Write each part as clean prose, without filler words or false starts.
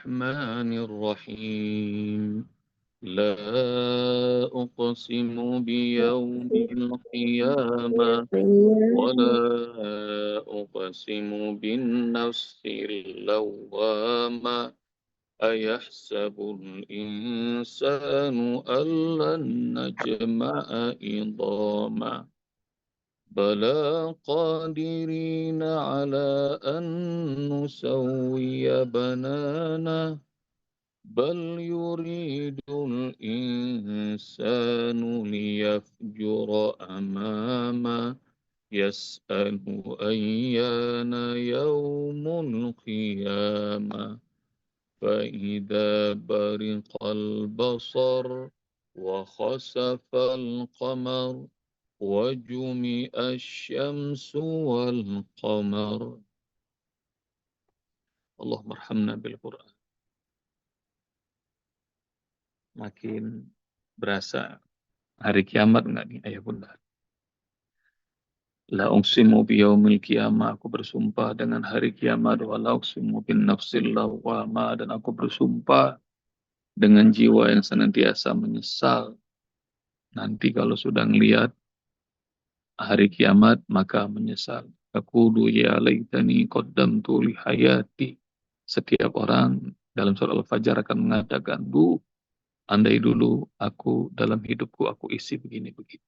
الرحمن الرحيم لا أقسم بيوم القيامة ولا أقسم بالنفس اللوامة أيحسب الإنسان أن لن نجمع عظاما بلى قادرين على أن نسوي بنانا بل يريد الإنسان ليفجر أماما يسأل أيان يوم القيامة فإذا برق البصر وخسف القمر وجمع الشمس والقمر. اللهم ارhamna bil Quran. Makin berasa hari kiamat enggak nih ayah bunda? La uqsimu biyaumil qiyamah, aku bersumpah dengan hari kiamat, wa la uqsimu bin nafsil lawwamah, dan aku bersumpah dengan jiwa yang senantiasa menyesal. Nanti kalau sudah ngelihat hari kiamat maka menyesal. Yaqulu ya laitani qaddamtu li hayati. Setiap orang dalam surah Al-Fajr akan mengatakan, andai dulu aku dalam hidupku aku isi begini begitu.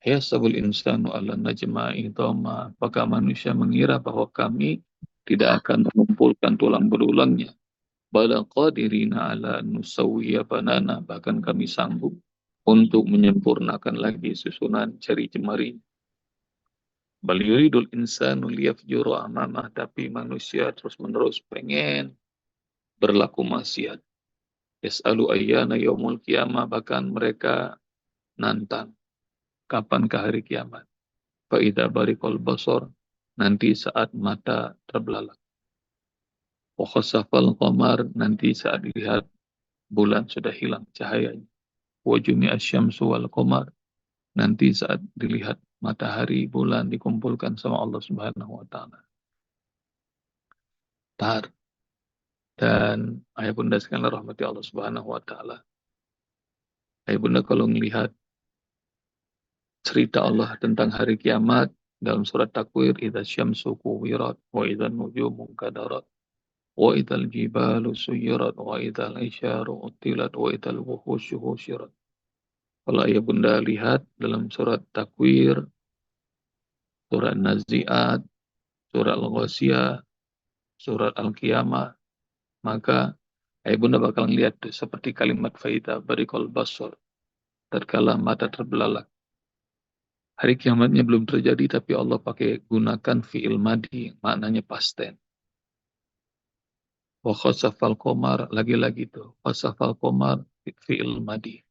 Yasabul insanu alla najma'a idhama. Apakah manusia mengira bahwa kami tidak akan mengumpulkan tulang berulangnya? Bala qadirina ala nusawwiya banana. Bahkan kami sanggup untuk menyempurnakan lagi susunan jari jemari. Bal yuridul insanu liyafjura amamah. Tapi manusia terus-menerus pengen berlaku maksiat. Yas'alu ayyana yaumul qiyamah. Bahkan mereka nantang kapankah hari kiamat. Fa'idha barikul basar, nanti saat mata terbelalak. Wa khasafal qamar, nanti saat dilihat bulan sudah hilang cahayanya. Wa jumi'asy syamsu wal qamar, nanti saat dilihat matahari bulan dikumpulkan sama Allah Subhanahu wa taala. Dan ayah bunda sekalian rahmati Allah Subhanahu wa taala. Ayah bunda kalau melihat cerita Allah tentang hari kiamat dalam surat Takwir, idza syamsu kuwirat wa idza nujumu kadarat wa idzal jibalu suyirat wa idzal isyaru utilat wa idzal wuhusyu husyirat. Kalau ayah bunda lihat dalam surat Takwir, surat Nazi'at, surat Al-Ghasyiyah, surat Al-Qiyamah, maka ayah bunda bakal lihat seperti kalimat faida barikal basar, tatkala mata terbelalak. Hari kiamatnya belum terjadi tapi Allah pakai gunakan fi'il madi, maknanya past tense. Wa khasafal qamar, lagi-lagi tuh. Khasafal qamar fi'il madi.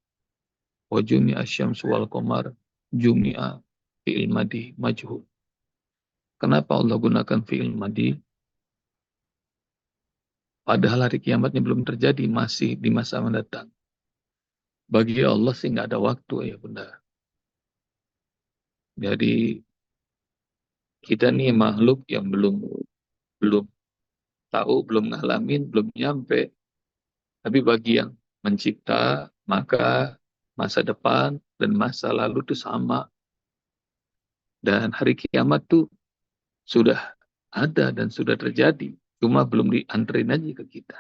Wa jumi'a syamsu wal qamar, jumi'a fi'il madi majhul. Kenapa Allah gunakan fi'il madi? Padahal hari kiamatnya belum terjadi, masih di masa mendatang. Bagi Allah sih nggak ada waktu ya bunda. Jadi kita nih makhluk yang belum tahu, belum ngalamin, belum nyampe. Tapi bagi yang mencipta, maka masa depan dan masa lalu itu sama. Dan hari kiamat tuh sudah ada dan sudah terjadi. Cuma belum dianterin aja ke kita.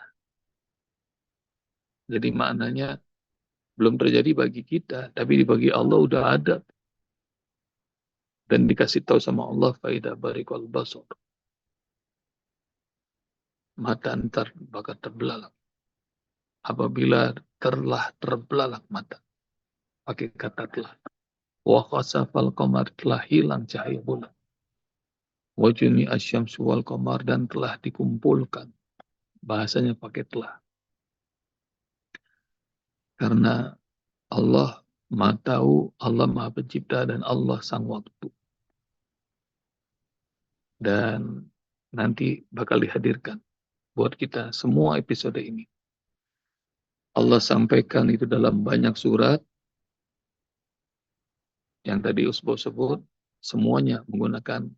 Jadi maknanya belum terjadi bagi kita, tapi bagi Allah udah ada. Dan dikasih tahu sama Allah, faidah barikal basar. Mata ntar bakal terbelalak. Apabila telah terbelalak mata. Pakai kata telah. Wa khasafal qamar, telah hilang cahaya bulan. Wa jumi'a syamsu wal qamar, dan telah dikumpulkan. Bahasanya pakai telah. Karena Allah Maha tahu, Allah Maha pencipta, dan Allah sang waktu. Dan nanti bakal dihadirkan buat kita semua episode ini. Allah sampaikan itu dalam banyak surat yang tadi Usbo sebut, semuanya menggunakan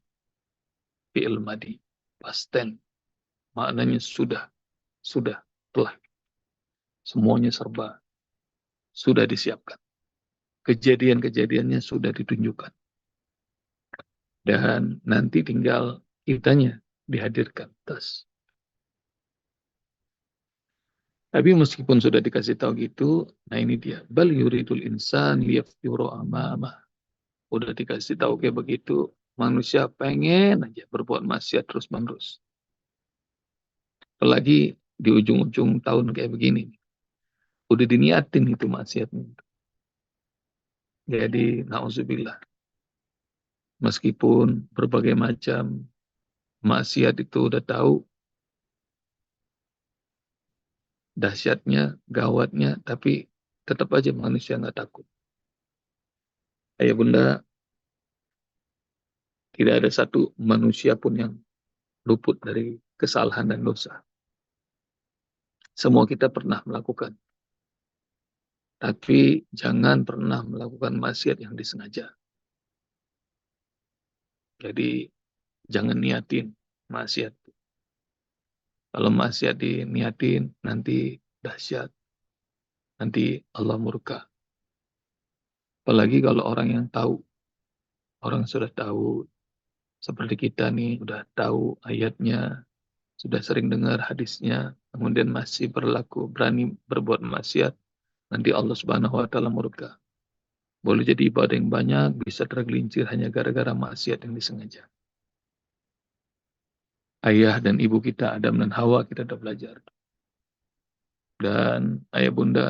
fi'il madi, past tense, maknanya sudah. sudah, telah. Semuanya serba sudah disiapkan. Kejadian-kejadiannya sudah ditunjukkan. Dan nanti tinggal kitanya dihadirkan. Tapi meskipun sudah dikasih tahu gitu, nah ini dia. Bal yuridul insan liyafjura amamah. Udah dikasih tahu kayak begitu, manusia pengen aja berbuat maksiat terus-menerus. Apalagi di ujung-ujung tahun kayak begini. Udah diniatin itu maksiatnya. Jadi, na'udzubillah. Meskipun berbagai macam maksiat itu udah tahu dahsyatnya, gawatnya, tapi tetap aja manusia nggak takut. Ayah bunda, tidak ada satu manusia pun yang luput dari kesalahan dan dosa. Semua kita pernah melakukan. Tapi jangan pernah melakukan maksiat yang disengaja. Jadi jangan niatin maksiat. Kalau maksiat diniatin, nanti dahsyat. Nanti Allah murka. Apalagi kalau orang yang tahu. Orang sudah tahu. Seperti kita nih, udah tahu ayatnya. Sudah sering dengar hadisnya. Kemudian masih berani berbuat maksiat. Nanti Allah Subhanahu wa Ta'ala murka. Boleh jadi ibadah yang banyak, bisa tergelincir hanya gara-gara maksiat yang disengaja. Ayah dan ibu kita, Adam dan Hawa, kita sudah belajar. Dan ayah bunda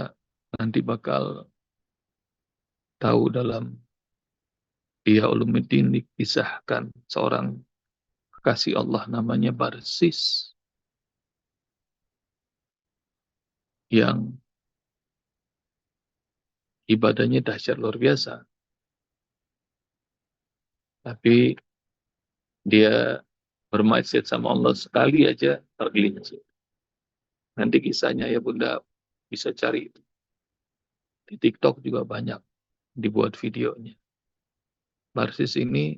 nanti bakal tahu dalam Ihya Ulumuddin dikisahkan seorang kekasih Allah namanya Barsis yang ibadahnya dahsyat luar biasa. Tapi dia bermaksiat sama Allah sekali aja tergelincir. Nanti kisahnya ya bunda bisa cari. Di TikTok juga banyak dibuat videonya. Barsis ini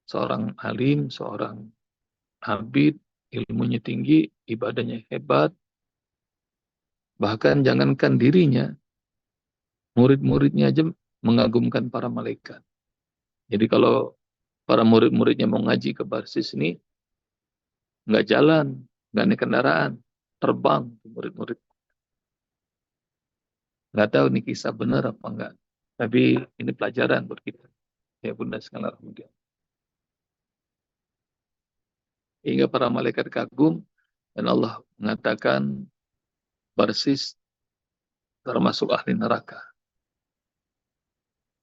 seorang alim, seorang abid, ilmunya tinggi, ibadahnya hebat. Bahkan jangankan dirinya, murid-muridnya aja mengagumkan para malaikat. Jadi kalau para murid-muridnya mau ngaji ke Barsis ini, nggak jalan, nggak naik kendaraan, terbang murid-murid. Nggak tahu nih kisah benar apa enggak. Tapi ini pelajaran buat kita. Ya bunda sekalian kemudian. Hingga para malaikat kagum dan Allah mengatakan Barsis termasuk ahli neraka.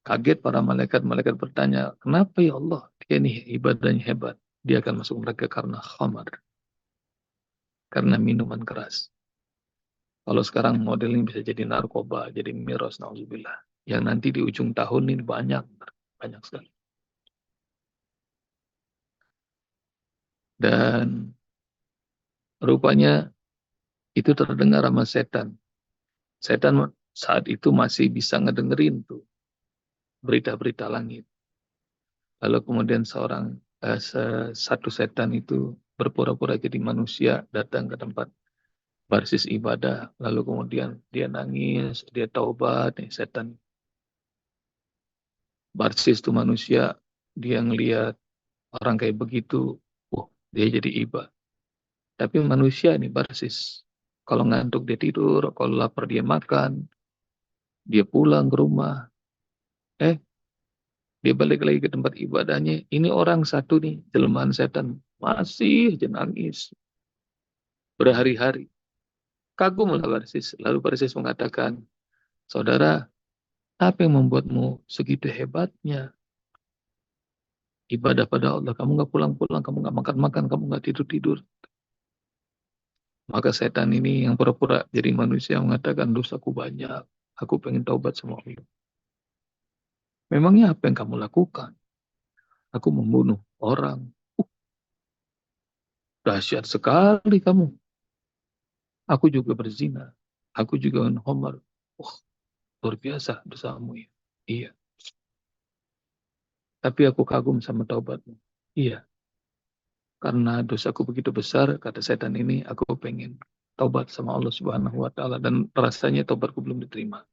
Kaget para malaikat bertanya, kenapa ya Allah? Dia ini ibadahnya hebat. Dia akan masuk neraka karena khamar. Karena minuman keras. Kalau sekarang modelnya bisa jadi narkoba, jadi miras, na'udzubillah. Yang nanti di ujung tahun ini banyak sekali. Dan rupanya itu terdengar sama setan. Setan saat itu masih bisa ngedengerin tuh berita-berita langit. Lalu kemudian satu setan itu berpura-pura jadi manusia datang ke tempat Barsis ibadah. Lalu kemudian dia nangis, dia taubat, nih setan. Barsis itu manusia, dia ngelihat orang kayak begitu, dia jadi iba. Tapi manusia nih Barsis. Kalau ngantuk dia tidur, kalau lapar dia makan, dia pulang ke rumah. Dia balik lagi ke tempat ibadahnya. Ini orang satu nih, jelmaan setan. Masih aja nangis. Berhari-hari. Kagumlah Barsis. Lalu Barsis mengatakan, saudara, apa yang membuatmu segitu hebatnya ibadah pada Allah? Kamu nggak pulang-pulang, kamu nggak makan-makan, kamu nggak tidur-tidur. Maka setan ini yang pura-pura jadi manusia mengatakan, dosaku banyak. Aku pengen taubat sama Allah. Memangnya apa yang kamu lakukan? Aku membunuh orang. Dahsyat sekali kamu. Aku juga berzina. Aku juga homer. Luar biasa dosamu ya. Iya. Tapi aku kagum sama taubatmu. Iya. Karena dosaku begitu besar, kata setan ini, aku pengen taubat sama Allah Subhanahu wa taala dan rasanya taubatku belum diterima.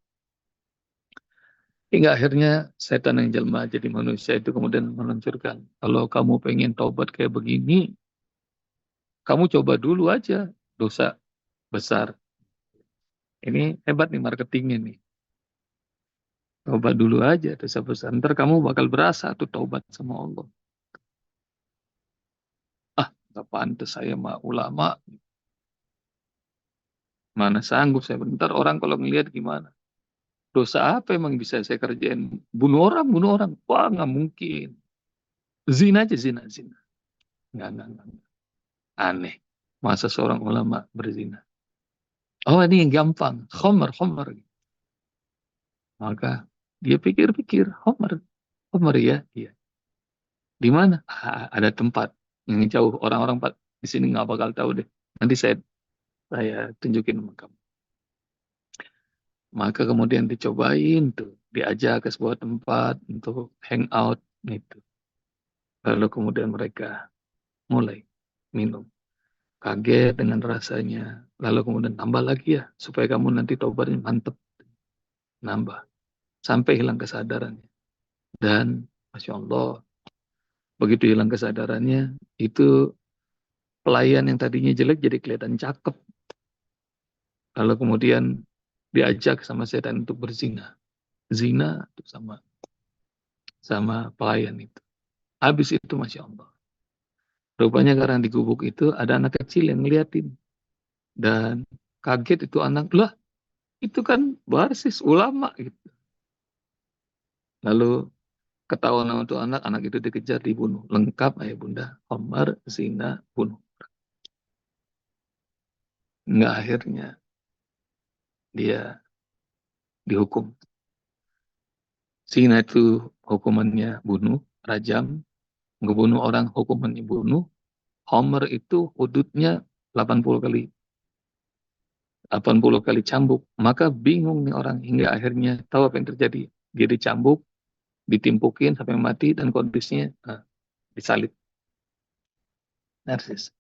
Hingga akhirnya setan yang jelma jadi manusia itu kemudian meluncurkan, kalau kamu pengen taubat kayak begini, kamu coba dulu aja dosa besar. Ini hebat nih marketingnya nih. Taubat dulu aja dosa besar. Ntar kamu bakal berasa tuh taubat sama Allah. Ah, gak pantas saya mah ulama. Mana sanggup saya. Bentar orang kalau ngelihat gimana. Dosa apa emang bisa saya kerjain? Bunuh orang, bunuh orang. Wah, nggak mungkin. Zina aja, zina, zina. Nggak. Aneh. Masa seorang ulama berzina? Oh, ini yang gampang. Khomer, khomer. Maka dia pikir-pikir, khomer. Khomer ya? Iya. Di mana? Ah, ada tempat yang jauh. Orang-orang di sini nggak bakal tahu deh. Nanti saya tunjukin sama kamu. Maka kemudian dicobain tuh. Diajak ke sebuah tempat untuk hangout gitu. Lalu kemudian mereka mulai minum. Kaget dengan rasanya. Lalu kemudian tambah lagi ya. Supaya kamu nanti tobatnya mantep. Nambah. Sampai hilang kesadarannya. Dan Masya Allah. Begitu hilang kesadarannya. Itu pelayan yang tadinya jelek jadi kelihatan cakep. Lalu kemudian diajak sama setan untuk berzina. Zina tuh sama pelayan itu. Habis itu Masya Allah. Rupanya karena di gubuk itu ada anak kecil yang ngeliatin. Dan kaget itu anak, lah itu kan basis ulama gitu. Lalu ketahuan sama tuh anak itu dikejar dibunuh. Lengkap ayah bunda, Omar, zina, bunuh. Enggak akhirnya dia dihukum. Zina itu hukumannya bunuh, rajam. Ngebunuh orang hukumannya bunuh. Homer itu hududnya 80 kali 80 kali cambuk. Maka bingung nih orang hingga akhirnya tahu apa yang terjadi. Dia dicambuk, ditimpukin sampai mati dan kondisinya disalib. Narsis.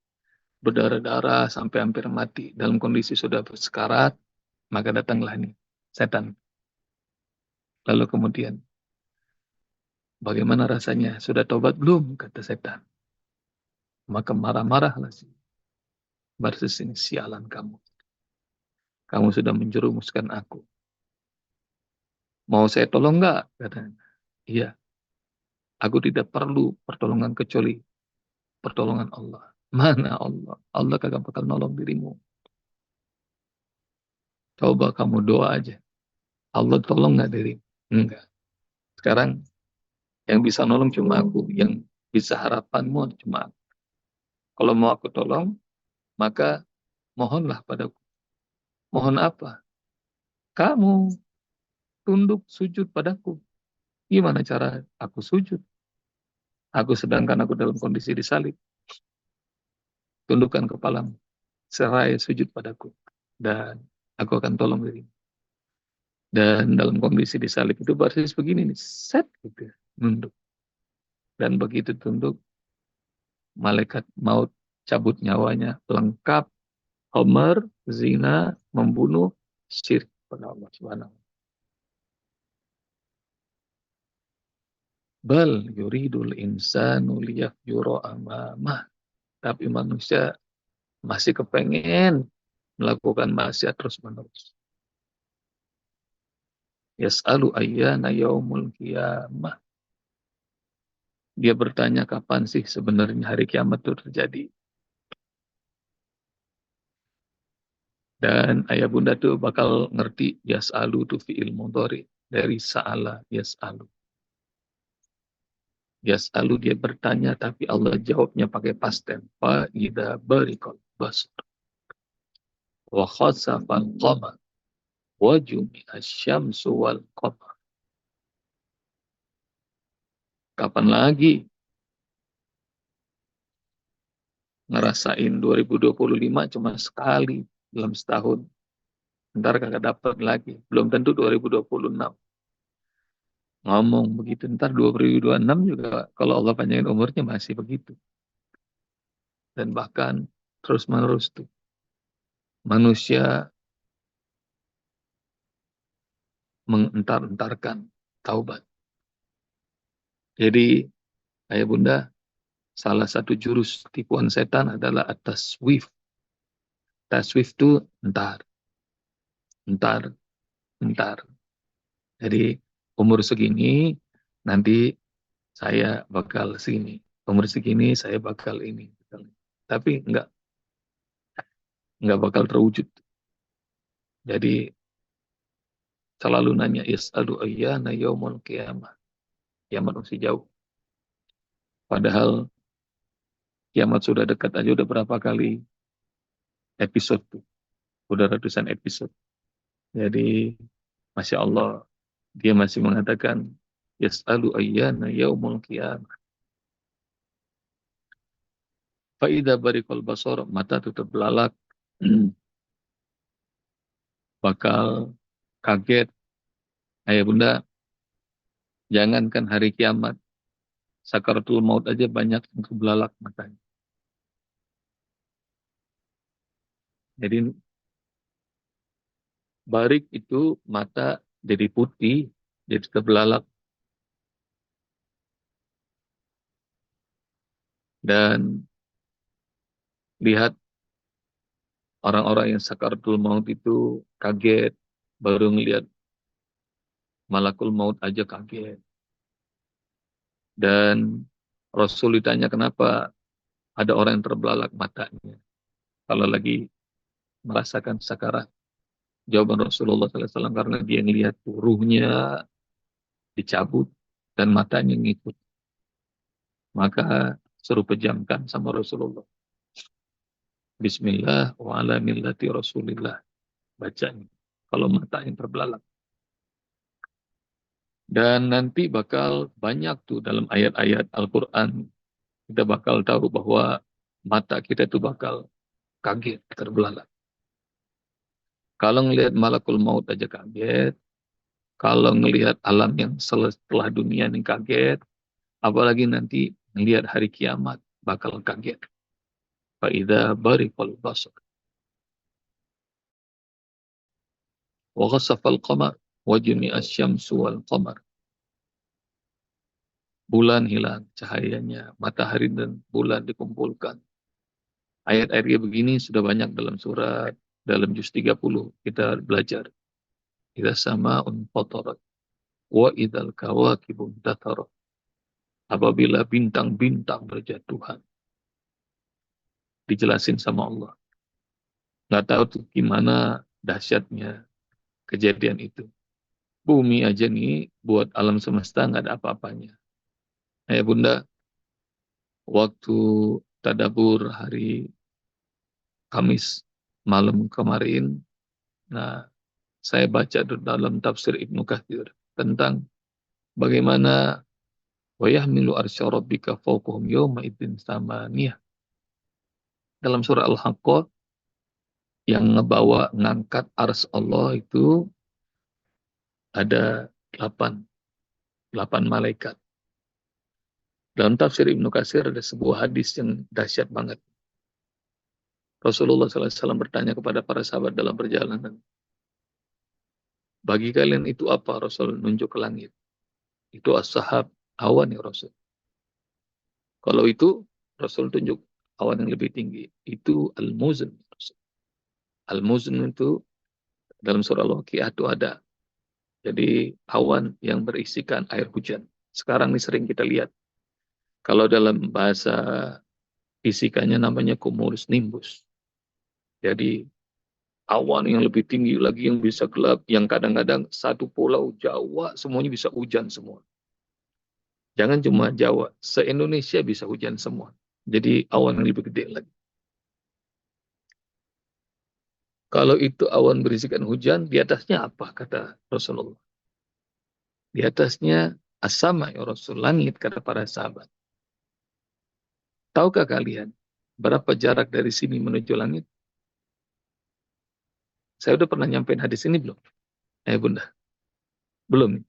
Berdarah-darah sampai hampir mati. Dalam kondisi sudah bersekarat, maka datanglah nih setan. Lalu kemudian, bagaimana rasanya? Sudah tobat belum? Kata setan. Maka marah-marahlah si Barsis ini, sialan kamu. Kamu sudah menjerumuskan aku. Mau saya tolong nggak? Katanya. Iya, aku tidak perlu pertolongan kecuali pertolongan Allah. Mana Allah? Allah kagak bakal nolong dirimu. Coba kamu doa aja. Allah tolong nggak dirimu? Enggak. Sekarang yang bisa nolong cuma aku. Yang bisa harapanmu cuma aku. Kalau mau aku tolong, maka mohonlah padaku. Mohon apa? Kamu tunduk sujud padaku. Gimana cara aku sujud? Aku sedangkan aku dalam kondisi disalib. Tundukkan kepalamu. Seraya sujud padaku. Dan aku akan tolong dirimu. Dan dalam kondisi disalib itu basis begini nih. Set gitu. Nunduk. Dan begitu tunduk, malaikat maut cabut nyawanya. Lengkap. Homer, zina, membunuh, syirik pada Allah Subhanahu. Bal yuridul insanu liyafjura amamah. Tapi manusia masih kepengen melakukan maksiat terus-menerus. Yas'alu ayyana yaumul qiyamah. Dia bertanya kapan sih sebenarnya hari kiamat itu terjadi. Dan ayah bunda tuh bakal ngerti yas'alu tuh fi'il mudhari dari sa'ala yas'alu. Yas'alu dia bertanya tapi Allah jawabnya pakai past tense. Fa idza bariqal basar wa khasafal qamar wa jumi'asy syamsu wal qamar. Kapan lagi ngerasain 2025 cuma sekali dalam setahun. Ntar kagak dapat lagi. Belum tentu 2026. Ngomong begitu. Ntar 2026 juga kalau Allah panjangin umurnya masih begitu. Dan bahkan terus menerus tuh. manusia mengentar-entarkan taubat. Jadi, ayah bunda, salah satu jurus tipuan setan adalah at-taswif. Taswif itu entar, entar, entar. Jadi, umur segini, nanti saya bakal segini. Umur segini, saya bakal ini. Tapi nggak bakal terwujud. Jadi, selalu nanya, yas'alu ayyana yaumul qiyamah. Kiamat masih jauh. Padahal kiamat sudah dekat aja, udah berapa kali episode tuh. Udah ratusan episode. Jadi, Masya Allah, dia masih mengatakan, yas'alu ayyana yaumul qiyamah. Fa'idha barikul basor, mata tutup belalak, bakal kaget. Ayah bunda, jangankan hari kiamat, sakaratul maut aja banyak yang terbelalak matanya. Jadi barik itu mata jadi putih, jadi terbelalak. Dan lihat orang-orang yang sakaratul maut itu kaget, baru ngelihat malakul maut aja kaget. Dan Rasul ditanya kenapa ada orang yang terbelalak matanya kalau lagi merasakan sakarat. Jawaban Rasulullah SAW, karena dia ngelihat ruhnya dicabut dan matanya ngikut. Maka suruh pejamkan sama Rasulullah. Bismillah wa ala millati Rasulillah. Bacanya. Kalau mata yang terbelalak. Dan nanti bakal banyak tuh dalam ayat-ayat Al-Quran. Kita bakal tahu bahwa mata kita itu bakal kaget, terbelalak. Kalau ngelihat malakul maut aja kaget. Kalau ngelihat alam yang setelah dunia ini kaget. Apalagi nanti ngelihat hari kiamat bakal kaget. Fa'idha barikul basar. Wa ghasafal qamar. Wa jumi'as syamsu wal qamar. Bulan hilang cahayanya, matahari dan bulan dikumpulkan. Ayat-ayat begini sudah banyak dalam surat, dalam juz 30 kita belajar. Idza sama'un fatarat wa idzal kawakibun tatarat. Apabila bintang-bintang berjatuhan. Dijelasin sama Allah. Nggak tahu tuh gimana dahsyatnya kejadian itu. Bumi aja nih buat alam semesta nggak ada apa-apanya. Bunda, waktu tadabur hari Kamis malam kemarin, nah saya baca dalam tafsir Ibnu Katsir tentang bagaimana wa yahmilu arsya rabbika fawqahum yawma idzin samaniyah. Dalam surah Al-Haqqah yang ngebawa ngangkat ars Allah itu ada 8 malaikat. Dalam tafsir Ibnu Katsir ada sebuah hadis yang dahsyat banget. Rasulullah SAW bertanya kepada para sahabat dalam perjalanan. Bagi kalian itu apa? Rasul nunjuk ke langit. Itu as-sahab, awan ya Rasul. Kalau itu Rasul tunjuk awan yang lebih tinggi. Itu al-muzn. Al-muzn itu dalam surah Al-Waqiah itu ada. Jadi awan yang berisikan air hujan. Sekarang ini sering kita lihat. Kalau dalam bahasa fisikanya namanya cumulus nimbus. Jadi awan yang lebih tinggi lagi yang bisa gelap, yang kadang-kadang satu pulau Jawa semuanya bisa hujan semua. Jangan cuma Jawa, se-Indonesia bisa hujan semua. Jadi awan yang lebih gede lagi. Kalau itu awan berisikan hujan, di atasnya apa kata Rasulullah? Di atasnya as-sama ya Rasul, langit kata para sahabat. Tahukah kalian berapa jarak dari sini menuju langit? Saya udah pernah nyampein hadis ini belum? Bunda. Belum.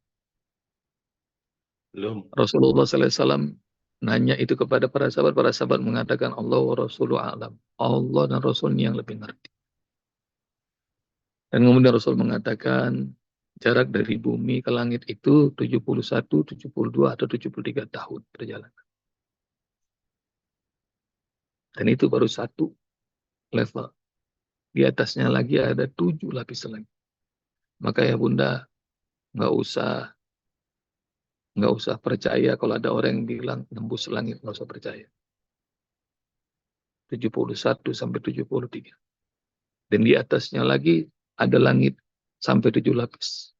Belum. Rasulullah SAW nanya itu kepada para sahabat mengatakan Allah wa Rasuluhu a'lam. Allah dan Rasulnya yang lebih ngerti. Dan kemudian Rasul mengatakan jarak dari bumi ke langit itu 71, 72 atau 73 tahun perjalanan. Dan itu baru satu level. Di atasnya lagi ada 7 lapis lagi. Maka ya Bunda, nggak usah percaya kalau ada orang yang bilang nembus langit, nggak usah percaya. 71 sampai 73. Dan di atasnya lagi ada langit sampai 7 lapis.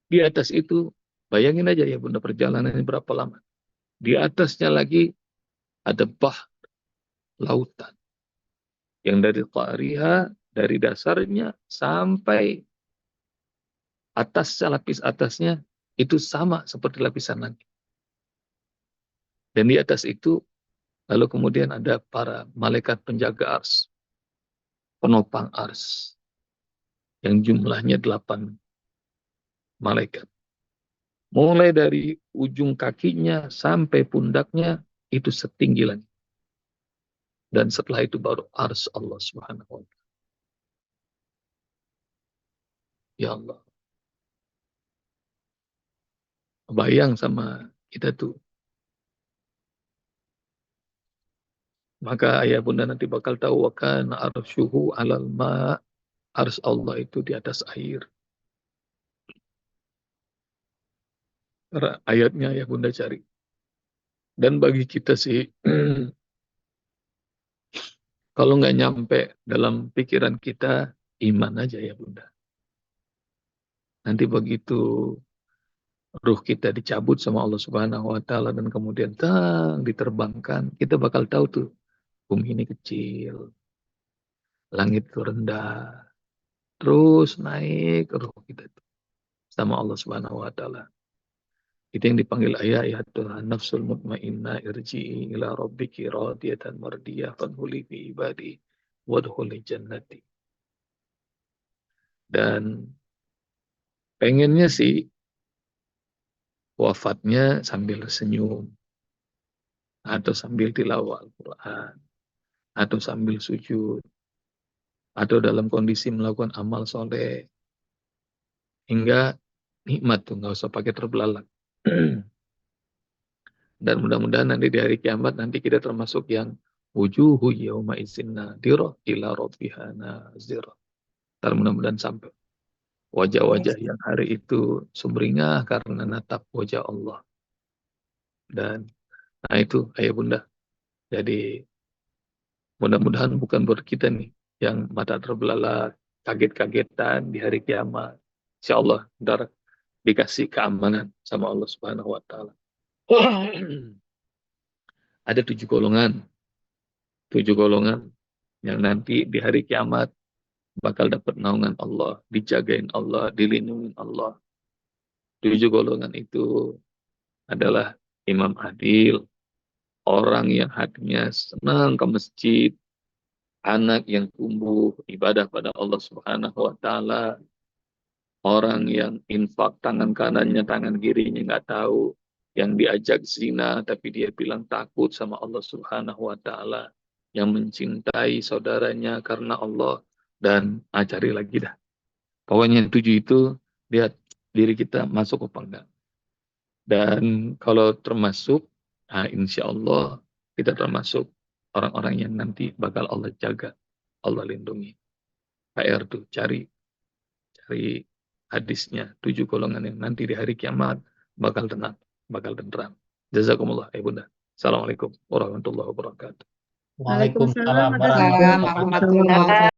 Di atas itu, bayangin aja ya Bunda perjalanannya berapa lama. Di atasnya lagi ada lautan. Yang dari qariha, dari dasarnya sampai lapis atasnya itu sama seperti lapisan langit. Dan di atas itu lalu kemudian ada para malaikat penjaga ars, penopang ars, yang jumlahnya 8 malaikat. Mulai dari ujung kakinya sampai pundaknya itu setinggi langit. Dan setelah itu baru ars Allah Subhanahu wa Ta'ala. Ya Allah. Bayang sama kita tuh. Maka ayah bunda nanti bakal tahu wa kana arsyuhu 'alal ma'. Ars Allah itu di atas air. Ayatnya ayah bunda cari. Dan bagi kita sih, kalau nggak nyampe dalam pikiran kita, iman aja ya bunda. Nanti begitu ruh kita dicabut sama Allah Subhanahu wa Ta'ala dan kemudian diterbangkan, kita bakal tahu tuh bumi ini kecil, langit itu rendah, terus naik ruh kita tuh sama Allah Subhanahu wa Ta'ala. Itu yang dipanggil ayat ya Tuhan, nafsul mutmainnah irji'i ila rabbiki radiyatan mardiyah fadkhuli fi ibadi wadkhuli jannati. Dan pengennya sih wafatnya sambil senyum, atau sambil tilawah Al-Quran, atau sambil sujud, atau dalam kondisi melakukan amal soleh, hingga nikmat tuh, nggak usah pakai terbelalak. Dan mudah-mudahan nanti di hari kiamat nanti kita termasuk yang wujuhu yauma idzin nadhirah ila rabbiha nazirah. Dan mudah-mudahan sampai wajah-wajah yang hari itu sumringah karena natap wajah Allah. Dan nah itu ayah bunda. Jadi mudah-mudahan bukan buat kita nih yang mata terbelalak, kaget-kagetan di hari kiamat. Insya Allah ntar dikasih keamanan sama Allah Subhanahu wa Ta'ala. Ada 7 golongan. 7 golongan yang nanti di hari kiamat bakal dapat naungan Allah, dijagain Allah, dilindungi Allah. 7 golongan itu adalah imam adil, orang yang hatinya senang ke masjid, anak yang tumbuh ibadah pada Allah Subhanahu wa Ta'ala, orang yang infak tangan kanannya, tangan kirinya nggak tahu, yang diajak zina tapi dia bilang takut sama Allah Subhanahu wa Ta'ala, yang mencintai saudaranya karena Allah, dan cari lagi dah. Pokoknya yang 7 itu lihat diri kita masuk apa enggak. Dan kalau termasuk, insya Allah kita termasuk orang-orang yang nanti bakal Allah jaga, Allah lindungi. PR tuh cari hadisnya 7 golongan yang nanti di hari kiamat bakal tenang, bakal tentram. Jazakumullah, Bunda. Assalamualaikum warahmatullahi wabarakatuh. Waalaikumsalam warahmatullahi wabarakatuh.